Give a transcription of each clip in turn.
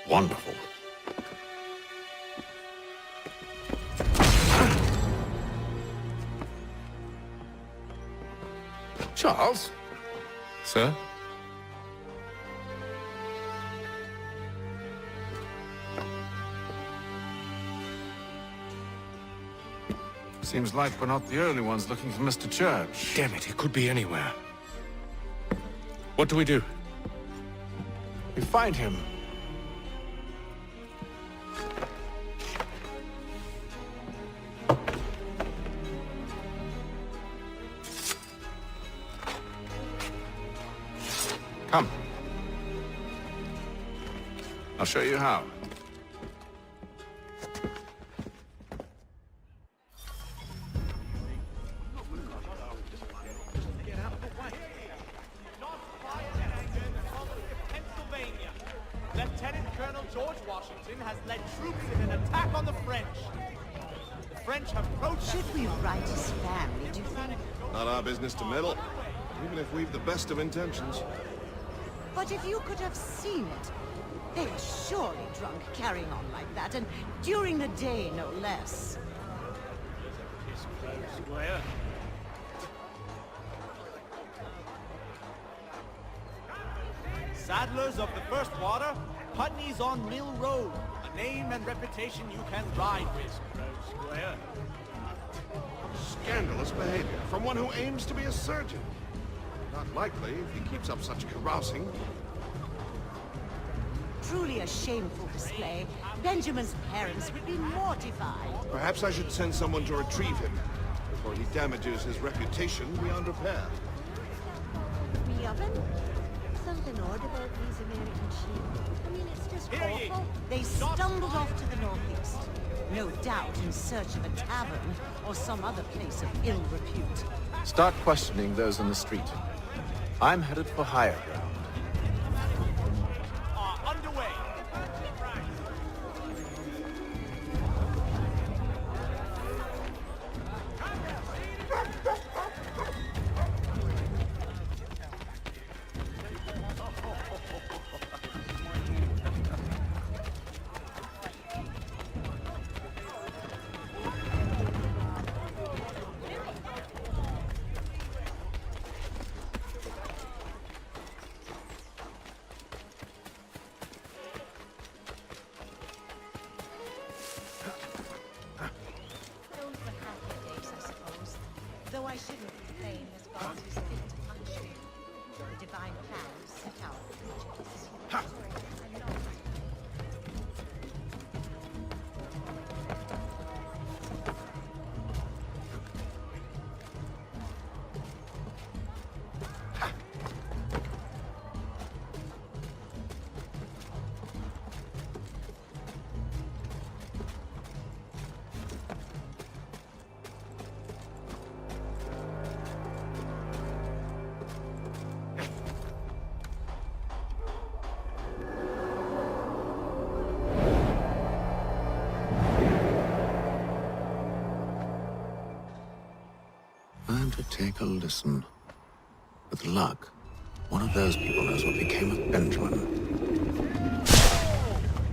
Wonderful. Charles? Sir? Seems like we're not the only ones looking for Mr. Church. Damn it, he could be anywhere. What do we do? We find him. Come. I'll show you how. Lieutenant Colonel George Washington has led troops in an attack on the French. The French have protested. Should we write his family, do you think? Not our business to meddle, even if we've the best of intentions. But if you could have seen it, they were surely drunk carrying on like that, and during the day, no less. Square. Saddlers of the First Water, Putney's on Mill Road. A name and reputation you can ride with. Square. Scandalous behavior from one who aims to be a surgeon. Not likely if he keeps up such carousing. Truly a shameful display. Benjamin's parents would be mortified. Perhaps I should send someone to retrieve him before he damages his reputation beyond repair. Me oven? Something odd about these American sheep. I mean, it's just awful. They stumbled off to the northeast. No doubt in search of a tavern or some other place of ill repute. Start questioning those on the street. I'm headed for higher ground. Underway. Those were happy days, I suppose. Though I shouldn't complain as God is fit to punish me. The divine plans set out for creatures. I'm not. Time to take a listen. With luck, one of those people knows what became of Benjamin.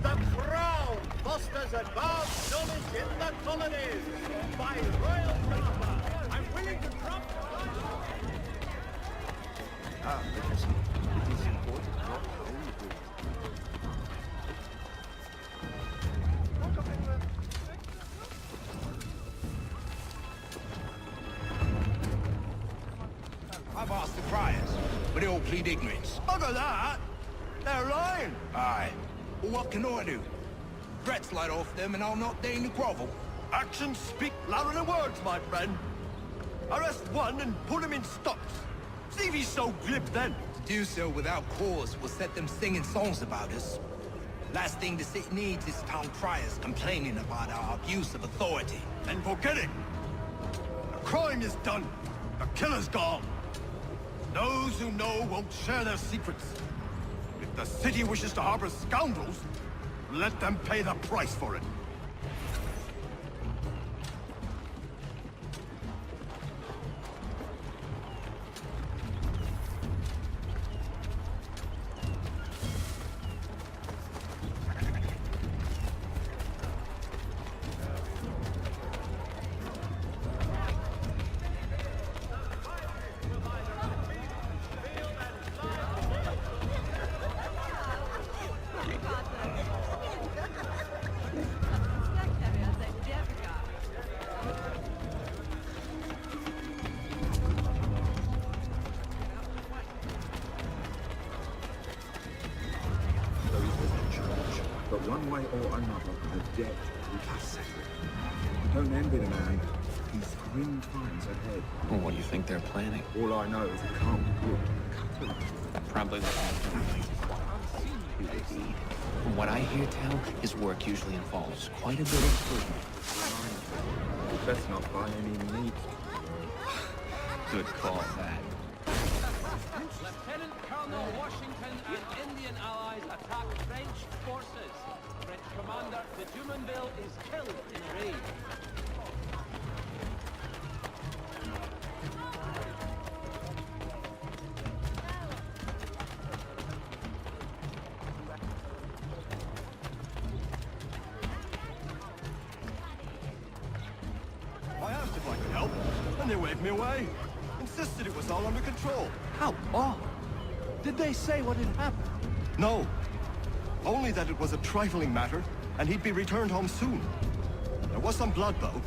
The Crown fosters advanced knowledge in the colonies by royal drama. I'm willing to drop. Because it is important not only to... I've asked the criers, but they all plead ignorance. Bugger that! They're lying. Aye. Well, what can I do? Threats light off them and I'll not deign to grovel. Actions speak louder than words, my friend. Arrest one and put him in stocks. See if he's so glib then. To do so without cause will set them singing songs about us. Last thing the city needs is town criers complaining about our abuse of authority. Then forget it. The crime is done. The killer's gone. Those who know won't share their secrets. If the city wishes to harbor scoundrels, let them pay the price for it. one way or another, the debt we can settle. I don't envy the man. He's grim times ahead. Well, what do you think they're planning? All I know is it can't be good. Probably From what I hear tell, his work usually involves quite a bit of food. Best not buy any meat. Good call, that. Lieutenant Colonel Washington and Indian allies attack French forces. French commander de Jumonville is killed in raid. I asked if I could help, and they waved me away. Insisted it was all under control. How odd. Did they say what had happened? No. Only that it was a trifling matter, and he'd be returned home soon. There was some blood, though,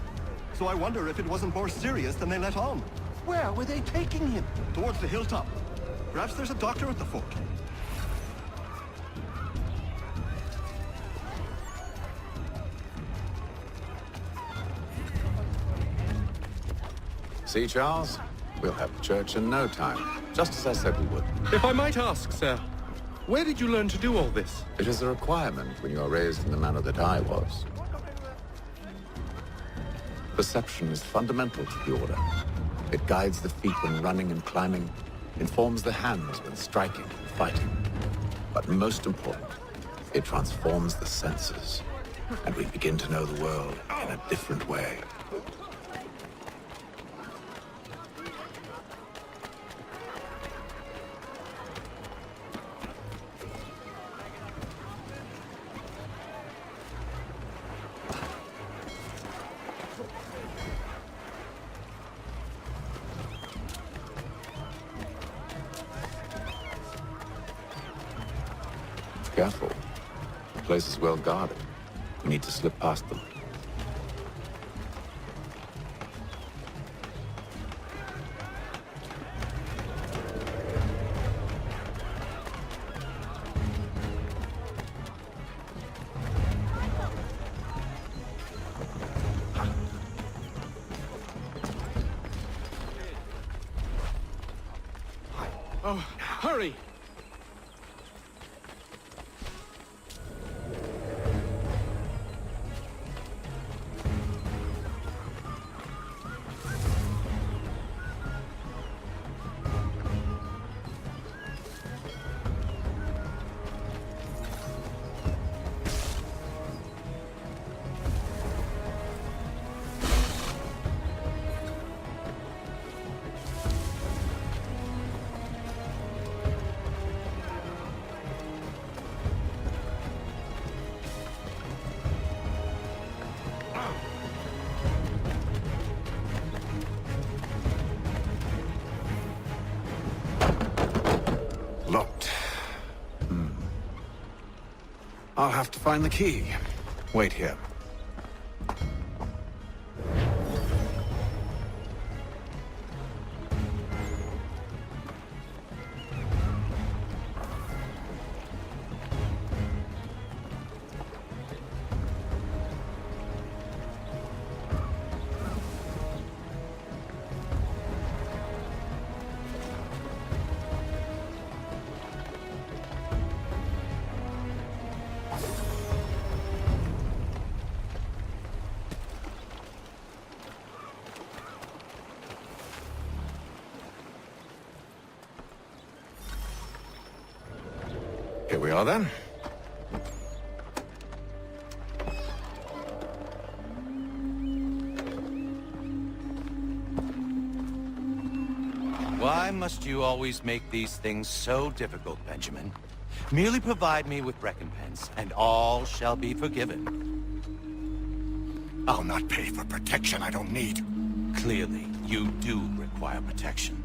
so I wonder if it wasn't more serious than they let on. Where were they taking him? Towards the hilltop. Perhaps there's a doctor at the fort. See, Charles? We'll have church in no time, just as I said we would. If I might ask, sir, where did you learn to do all this? It is a requirement when you are raised in the manner that I was. Perception is fundamental to the order. It guides the feet when running and climbing, informs the hands when striking and fighting. But most important, it transforms the senses, and we begin to know the world in a different way. Careful. The place is well guarded. We need to slip past them. Oh, hurry! Locked. I'll have to find the key. Wait here. Here we are then. Why must you always make these things so difficult, Benjamin? Merely provide me with recompense, and all shall be forgiven. I'll not pay for protection I don't need. Clearly, you do require protection.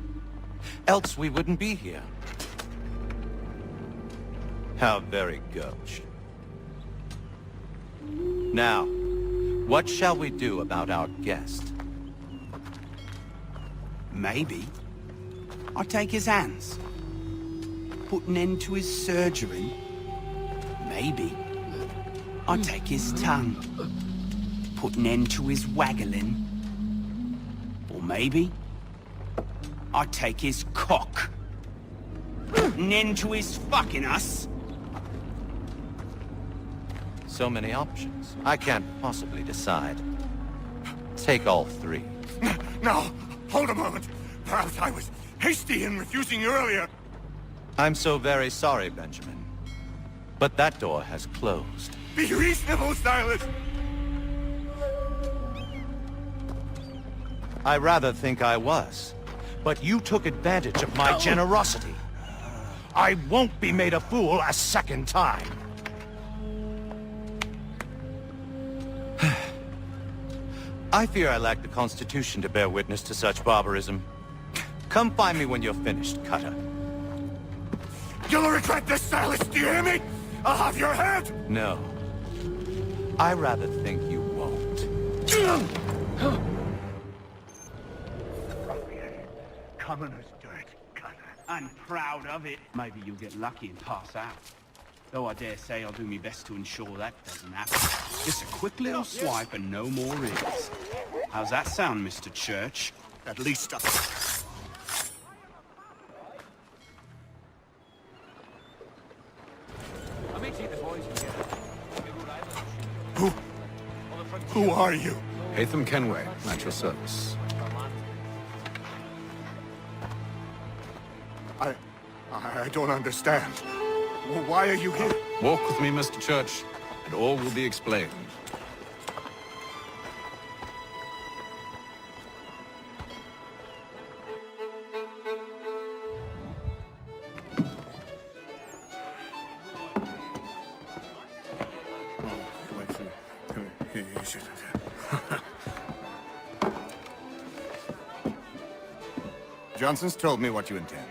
Else we wouldn't be here. How very gauche. Now, what shall we do about our guest? Maybe I'll take his hands. Put an end to his surgery. Maybe. I'd take his tongue. Put an end to his waggling. Or maybe I'd take his cock. An end to his fucking us. So many options. I can't possibly decide. Take all three. Now, hold a moment. Perhaps I was hasty in refusing you earlier. I'm so very sorry, Benjamin. But that door has closed. Be reasonable, Silas. I rather think I was. But you took advantage of my generosity. I won't be made a fool a second time. I fear I lack the constitution to bear witness to such barbarism. Come find me when you're finished, Cutter. You'll regret this, Silas, do you hear me? I'll have your head! No. I rather think you won't. Commoner's dirt, Cutter. I'm proud of it. Maybe you'll get lucky and pass out. Though I dare say I'll do my best to ensure that doesn't happen. Just a quick little swipe and no more is. How's that sound, Mr. Church? At least Who are you? Hatham Kenway, at your service. I don't understand. Why are you here? Walk with me, Mr. Church, and all will be explained. Johnson's told me what you intend.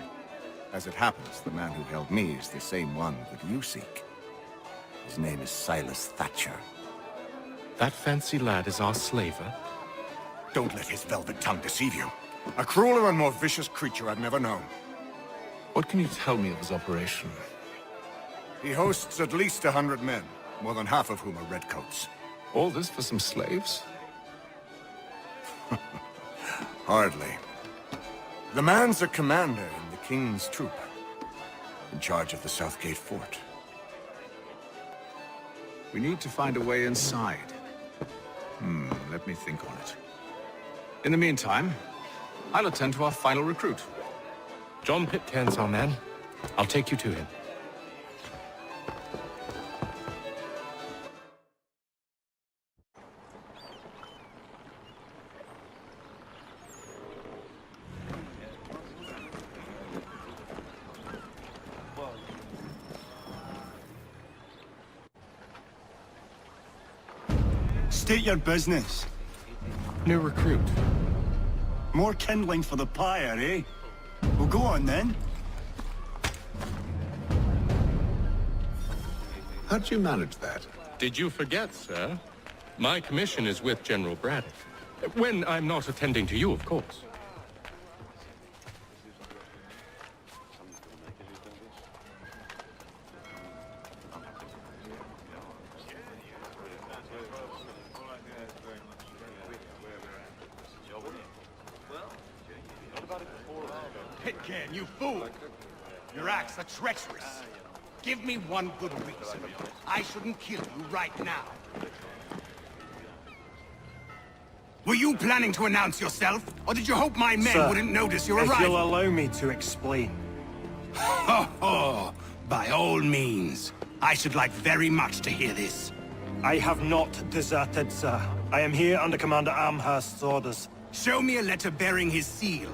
As it happens, the man who held me is the same one that you seek. His name is Silas Thatcher. That fancy lad is our slaver? Don't let his velvet tongue deceive you. A crueler and more vicious creature I've never known. What can you tell me of his operation? He hosts at least 100 men, more than half of whom are redcoats. All this for some slaves? Hardly. The man's a commander in the King's troop, in charge of the Southgate Fort. We need to find a way inside. Let me think on it. In the meantime, I'll attend to our final recruit. John Pitcairn's our man. I'll take you to him. State your business. New recruit. More kindling for the pyre, eh? Well, go on then. How'd you manage that? Did you forget, sir? My commission is with General Braddock. When I'm not attending to you, of course. Pitcairn, you fool! Your acts are treacherous. Give me one good reason. I shouldn't kill you right now. Were you planning to announce yourself? Or did you hope my men wouldn't notice your arrival? If you'll allow me to explain. Ho! By all means. I should like very much to hear this. I have not deserted, sir. I am here under Commander Amherst's orders. Show me a letter bearing his seal,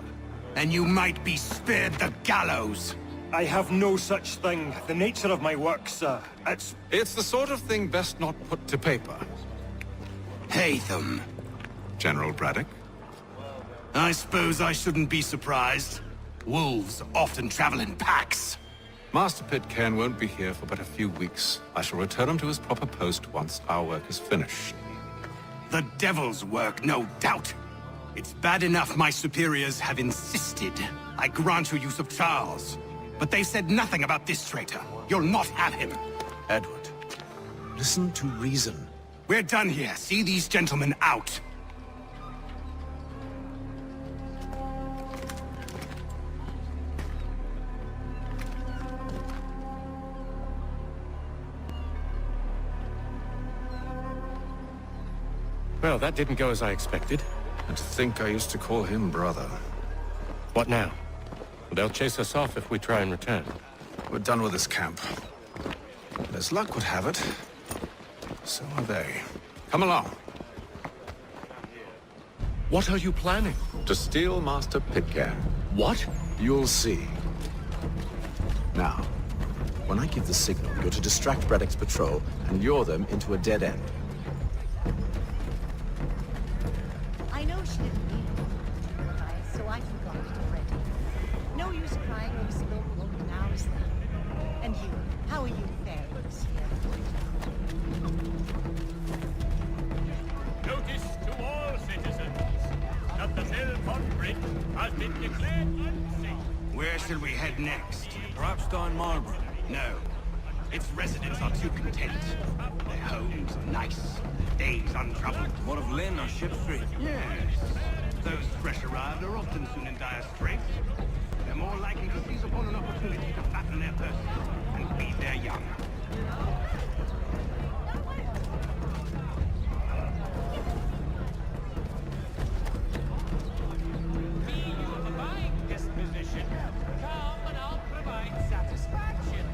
and you might be spared the gallows. I have no such thing. The nature of my work, sir, It's the sort of thing best not put to paper. Hatham. General Braddock? I suppose I shouldn't be surprised. Wolves often travel in packs. Master Pitcairn won't be here for but a few weeks. I shall return him to his proper post once our work is finished. The devil's work, no doubt. It's bad enough my superiors have insisted I grant you use of Charles. But they said nothing about this traitor. You'll not have him. Edward, Listen to reason. We're done here. See these gentlemen out. Well, that didn't go as I expected. And to think I used to call him brother. What now? They'll chase us off if we try and return. We're done with this camp. As luck would have it, so are they. Come along. What are you planning? To steal Master Pitcairn. What? You'll see. Now, when I give the signal, you're to distract Braddock's patrol and lure them into a dead end. I know she didn't mean it, guys, so I forgot it already. No use crying over spilled milk now, is there? And you, how are you faring this year? Notice to all citizens that the Selborne Bridge has been declared unsafe. Where shall we head next? Perhaps down Marlborough. No. Its residents are too content. Their homes are nice, days untroubled. What of Lynn or Ship Street? Yes. Those fresh arrived are often soon in dire straits. They're more likely to seize upon an opportunity to fatten their purses and feed their young. Be you of a buying disposition, come and I'll provide satisfaction.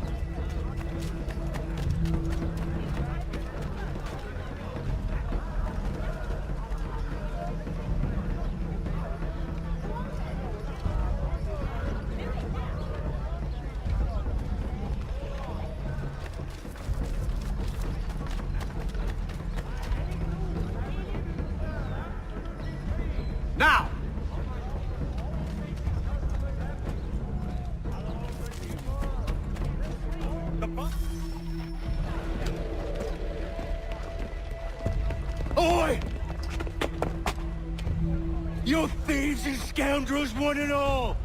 Now! Oi! You thieves and scoundrels, one and all!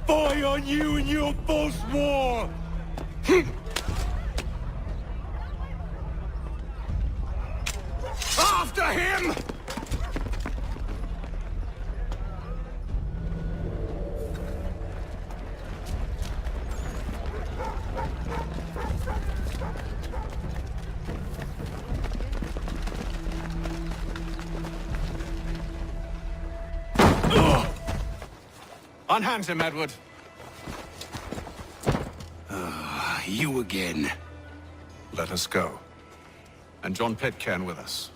Fire on you and your false war! After him! Unhand him, Edward. You again. Let us go. And John Pitcairn with us.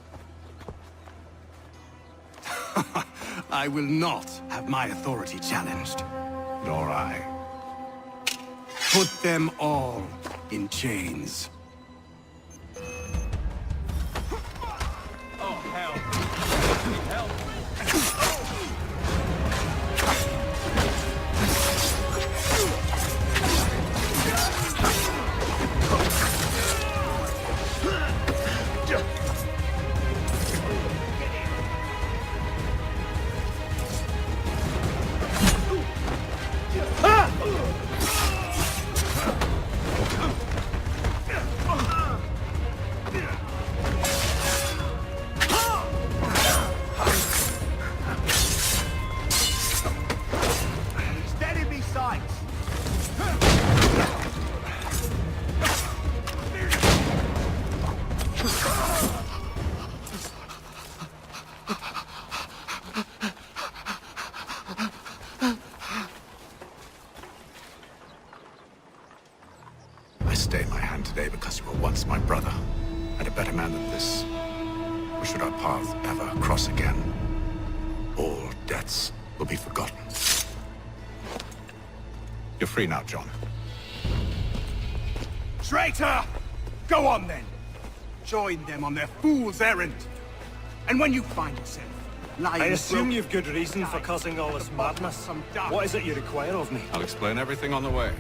I will not have my authority challenged. Nor I. Put them all in chains. Oh, hell. Help. Steady me sights! I stay my hand today because you were once my brother, and a better man than this. Or should our paths ever cross again, all debts will be forgotten. You're free now, John. Traitor! Go on then! Join them on their fool's errand! And when you find yourself lying... I assume you've good reason for causing all this madness. What is it you require of me? I'll explain everything on the way.